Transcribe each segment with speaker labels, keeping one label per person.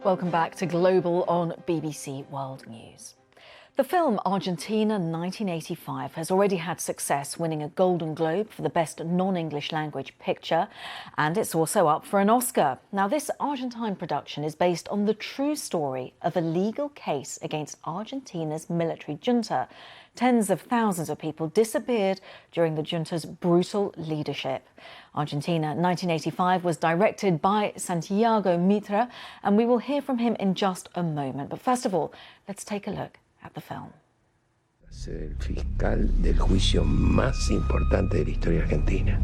Speaker 1: Welcome back to Global on BBC World News. The film Argentina 1985 has already had success, winning a Golden Globe for the Best Non-English Language Picture, and it's also up for an Oscar. Now, this Argentine production is based on the true story of a legal case against Argentina's military junta. Tens of thousands of people disappeared during the junta's brutal leadership. Argentina 1985 was directed by Santiago Mitre, and we will hear from him in just a moment. But first of all, let's take a look at the film.
Speaker 2: Ser el fiscal del juicio más importante de la historia argentina.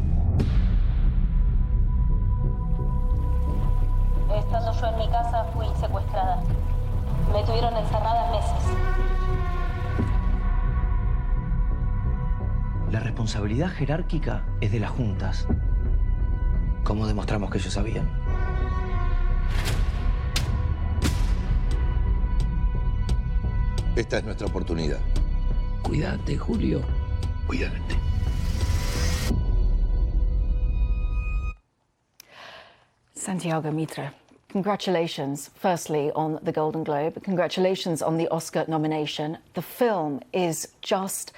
Speaker 3: Estando yo en mi casa fui secuestrada. Me tuvieron encerrada meses.
Speaker 4: La responsabilidad jerárquica es de las juntas. ¿Cómo demostramos que ellos sabían?
Speaker 5: Esta es nuestra oportunidad.
Speaker 2: Cuídate, Julio.
Speaker 5: Cuídate.
Speaker 1: Santiago Mitre, congratulations, firstly, on the Golden Globe. Congratulations on the Oscar nomination. The film is just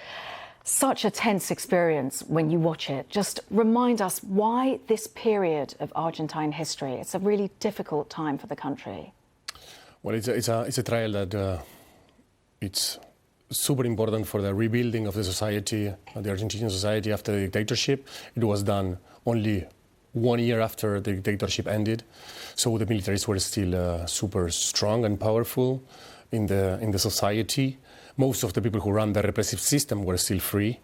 Speaker 1: such a tense experience when you watch it. Just remind us why this period of Argentine history. It's a really difficult time for the country.
Speaker 6: Well, it's a trial that it's super important for the rebuilding of the society, the Argentinian society after the dictatorship. It was done only 1 year after the dictatorship ended, so the militaries were still super strong and powerful in the society. Most of the people who ran the repressive system were still free.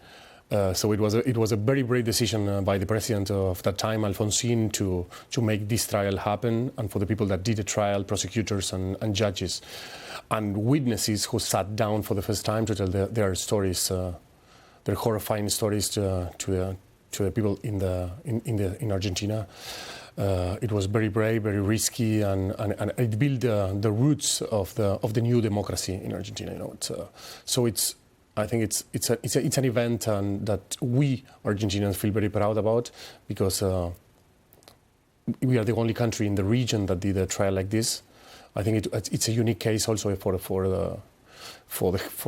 Speaker 6: So it was a very brave decision by the president of that time, Alfonsín, to make this trial happen, and for the people that did the trial, prosecutors and judges, and witnesses who sat down for the first time to tell their stories, their horrifying stories to the people in Argentina. It was very brave, very risky, and it built the roots of the new democracy in Argentina. You know, I think it's an event that we Argentinians feel very proud about, because we are the only country in the region that did a trial like this. I think it's a unique case also for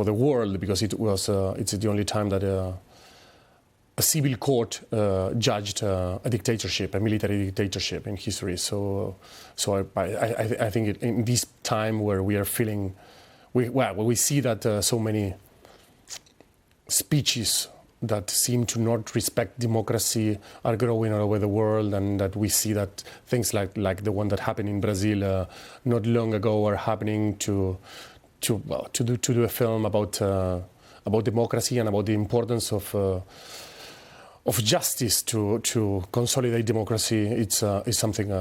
Speaker 6: the world, because it's the only time that a civil court judged a dictatorship, a military dictatorship in history. So I think in this time where we are feeling, we see that so many speeches that seem to not respect democracy are growing all over the world, and that we see that things like the one that happened in Brazil not long ago are happening to do a film about democracy and about the importance of justice to consolidate democracy. It's something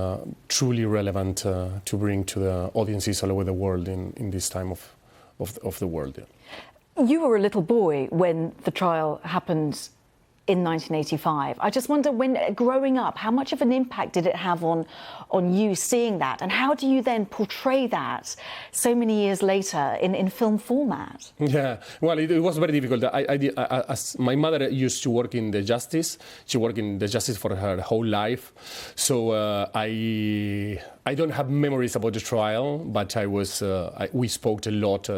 Speaker 6: truly relevant to bring to the audiences all over the world in this time of the world. Yeah.
Speaker 1: You were a little boy when the trial happened in 1985. I just wonder, when growing up, how much of an impact did it have on you seeing that? And how do you then portray that so many years later in film format?
Speaker 6: Yeah, well, it was very difficult. As my mother used to work in the justice. She worked in the justice for her whole life. So I don't have memories about the trial, but we spoke a lot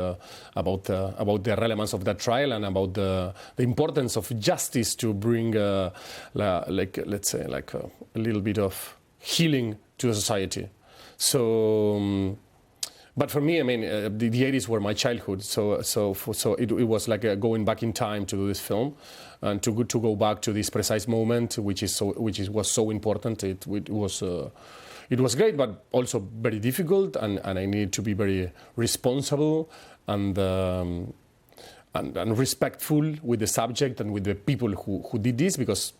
Speaker 6: about the relevance of that trial and about the importance of justice to bring, let's say, a little bit of healing to the society. So, but for me, I mean, the 80s were my childhood. So it was like going back in time to do this film, and to go back to this precise moment, which was so important. It was great, but also very difficult, and I needed to be very responsible and respectful with the subject and with the people who did this, because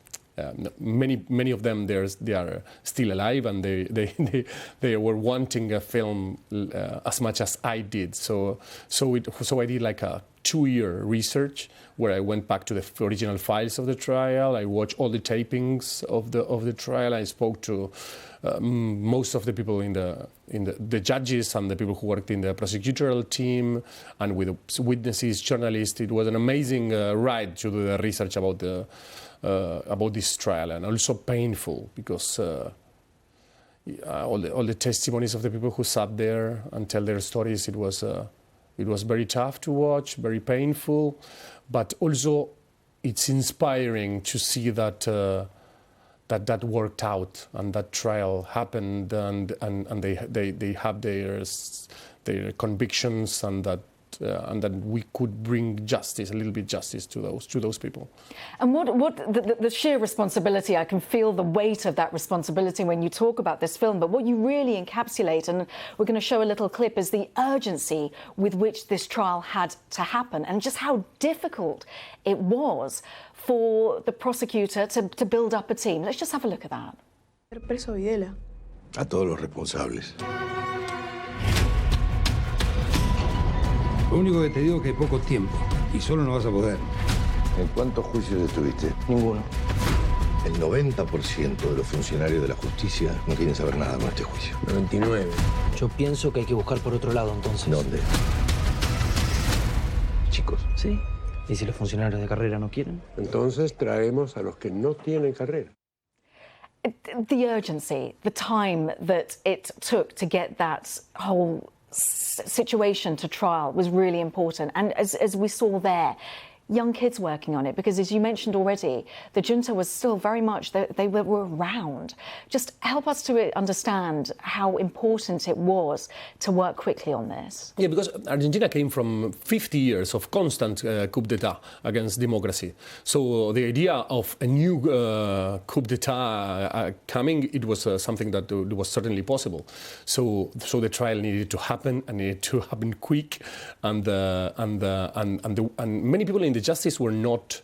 Speaker 6: many of them they are still alive, and they were wanting a film as much as I did. So I did like a 2-year research where I went back to the original files of the trial. I watched all the tapings of the trial. I spoke to most of the people in the judges and the people who worked in the prosecutorial team, and with witnesses, journalists. It was an amazing ride to do the research about this trial, and also painful, because all the testimonies of the people who sat there and tell their stories. It was very tough to watch, very painful, but also it's inspiring to see that that worked out and that trial happened and they have their convictions and that we could bring justice, a little bit justice to those people.
Speaker 1: And what the sheer responsibility, I can feel the weight of that responsibility when you talk about this film, but what you really encapsulate, and we're going to show a little clip, is the urgency with which this trial had to happen and just how difficult it was for the prosecutor to build up a team. Let's just have a look at that.
Speaker 7: Preso Videla.
Speaker 5: A todos los responsables.
Speaker 8: Lo único que te digo es que hay poco tiempo y solo no vas a poder.
Speaker 5: ¿En cuántos juicios estuviste?
Speaker 4: Ninguno.
Speaker 5: El 90% de los funcionarios de la justicia no quieren saber nada con este juicio.
Speaker 2: 99.
Speaker 4: Yo pienso que hay que buscar por otro lado, entonces.
Speaker 5: ¿Dónde? Chicos.
Speaker 4: Sí. ¿Y si los funcionarios de carrera no quieren?
Speaker 2: Entonces traemos a los que no tienen carrera.
Speaker 1: The urgency, the time that it took to get that whole situation to trial was really important. And as we saw there, young kids working on it, because as you mentioned already, the junta was still very much, they were around. Just help us to understand how important it was to work quickly on this.
Speaker 6: Yeah, because Argentina came from 50 years of constant coup d'etat against democracy. So the idea of a new coup d'etat coming, it was something that was certainly possible. So the trial needed to happen and needed to happen quick, and many people in the justice were not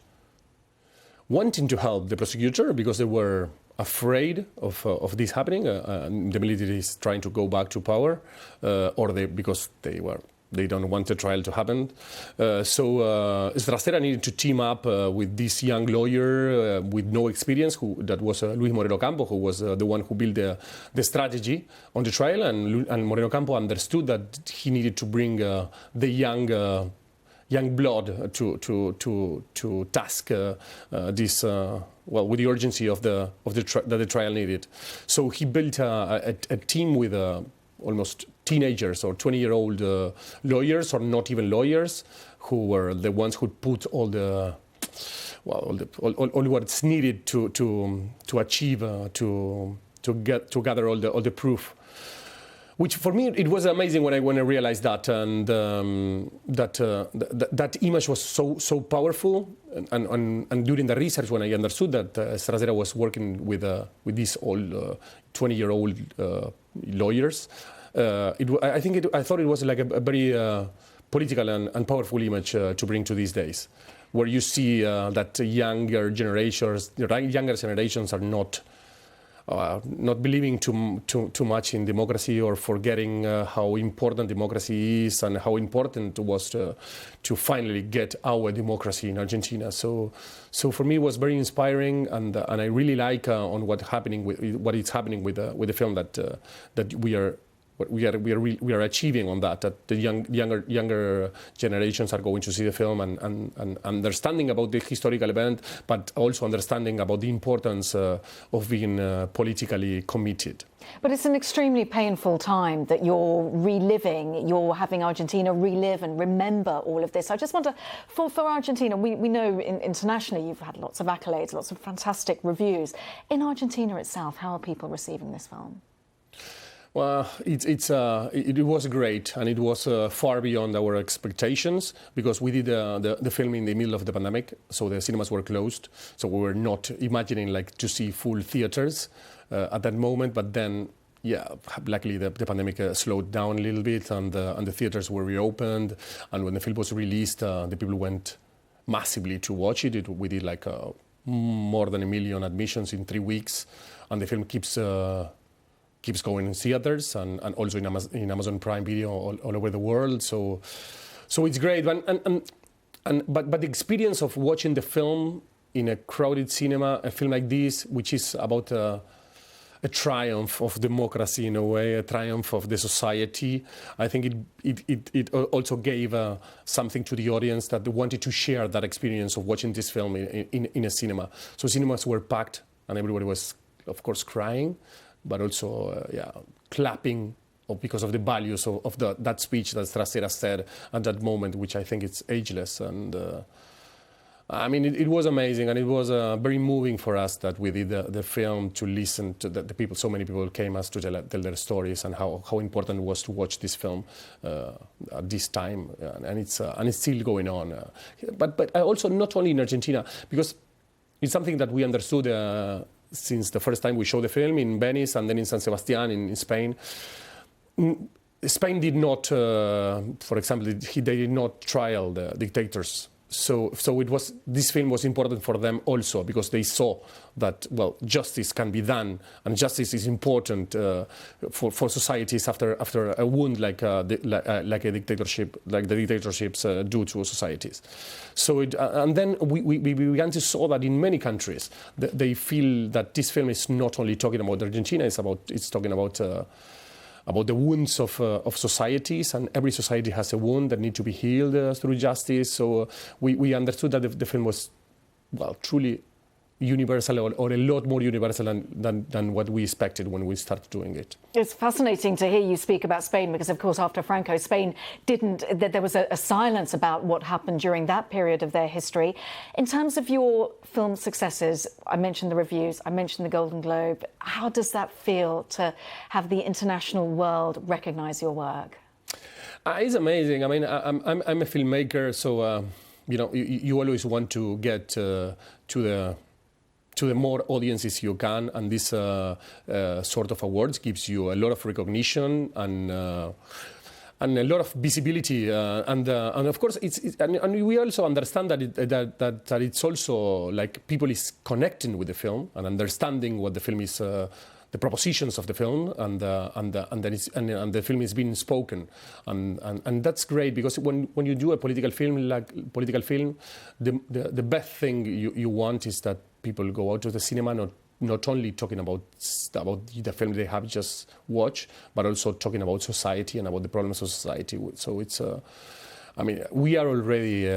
Speaker 6: wanting to help the prosecutor because they were afraid of this happening. The military is trying to go back to power, because they don't want the trial to happen. So Strasera needed to team up with this young lawyer with no experience, that was Luis Moreno Campo, who was the one who built the strategy on the trial, and Moreno Campo understood that he needed to bring the young blood to task this with the urgency of that the trial needed. So he built a team with almost teenagers or 20-year-old lawyers, or not even lawyers, who were the ones who put all what's needed to achieve to gather all the proof. Which for me it was amazing when I realized that, and that image was so powerful, and during the research when I understood that Strasera was working with these old 20-year-old lawyers, I thought it was like a very political and powerful image to bring to these days, where you see that younger generations are not believing too much in democracy, or forgetting how important democracy is and how important it was to finally get our democracy in Argentina. So for me it was very inspiring, and I really like on what is happening with the film that we are achieving on that the younger generations are going to see the film and understanding about the historical event, but also understanding about the importance of being politically committed.
Speaker 1: But it's an extremely painful time that you're having Argentina relive and remember all of this. I just wonder, for Argentina, we know internationally you've had lots of accolades, lots of fantastic reviews. In Argentina itself, how are people receiving this film?
Speaker 6: Well, it was great, and it was far beyond our expectations, because we did the film in the middle of the pandemic, so the cinemas were closed, so we were not imagining to see full theaters at that moment. But then, luckily the pandemic slowed down a little bit, and the theaters were reopened, and when the film was released, the people went massively to watch it. We did more than 1 million admissions in 3 weeks, and the film keeps going in theaters and also in Amazon Prime Video all over the world. So it's great. But the experience of watching the film in a crowded cinema, a film like this, which is about a triumph of democracy in a way, a triumph of the society, I think it also gave something to the audience that they wanted to share that experience of watching this film in a cinema. So cinemas were packed, and everybody was, of course, crying. but also clapping because of the values of that speech that Trasera said at that moment, which I think it's ageless. And I mean, it was amazing, and it was very moving for us that we did the film to listen to the people. So many people came us to tell their stories, and how important it was to watch this film at this time, and it's still going on. But also not only in Argentina, because it's something that we understood since the first time we showed the film in Venice and then in San Sebastián in Spain. Spain did not, for example, they did not trial the dictators. So this film was important for them also, because they saw that, well, justice can be done, and justice is important for societies after a wound like a dictatorship, like the dictatorships do to societies. So and then we began to saw that in many countries they feel that this film is not only talking about Argentina, it's talking about the wounds of societies, and every society has a wound that needs to be healed through justice. So we understood that the film was, well, truly universal, or a lot more universal than what we expected when we started doing it.
Speaker 1: It's fascinating to hear you speak about Spain, because, of course, after Franco, Spain there was a silence about what happened during that period of their history. In terms of your film successes, I mentioned the reviews, I mentioned the Golden Globe. How does that feel to have the international world recognise your work?
Speaker 6: It's amazing. I mean, I'm a filmmaker, so you always want to get to the more audiences you can, and this sort of awards gives you a lot of recognition and a lot of visibility, and of course and we also understand that it's also like people is connecting with the film and understanding what the film is, the propositions of the film, and the film is being spoken, and that's great, because when you do a political film, the best thing you want is that people go out to the cinema not only talking about the film they have just watched, but also talking about society and about the problems of society. So it's, I mean, we are already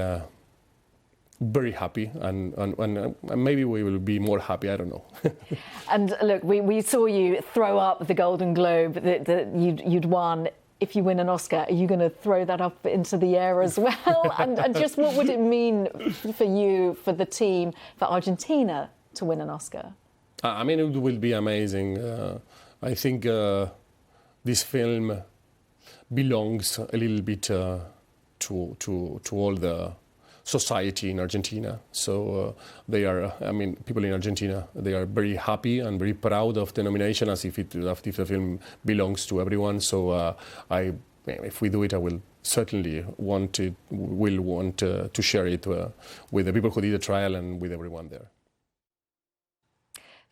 Speaker 6: very happy, and maybe we will be more happy, I don't know.
Speaker 1: And look, we saw you throw up the Golden Globe that you'd won. If you win an Oscar, are you going to throw that up into the air as well? and just what would it mean for you, for the team, for Argentina to win an Oscar?
Speaker 6: I mean, it will be amazing. I think this film belongs a little bit to all the society in Argentina. So they are, I mean, people in Argentina, they are very happy and very proud of the nomination, as if the film belongs to everyone. So if we do it, I will certainly want to share it with the people who did the trial and with everyone there.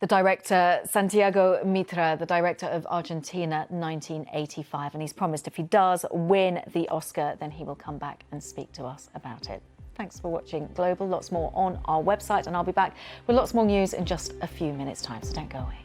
Speaker 1: The director, Santiago Mitre, the director of Argentina 1985, and he's promised if he does win the Oscar, then he will come back and speak to us about it. Thanks for watching Global. Lots more on our website, and I'll be back with lots more news in just a few minutes' time, so don't go away.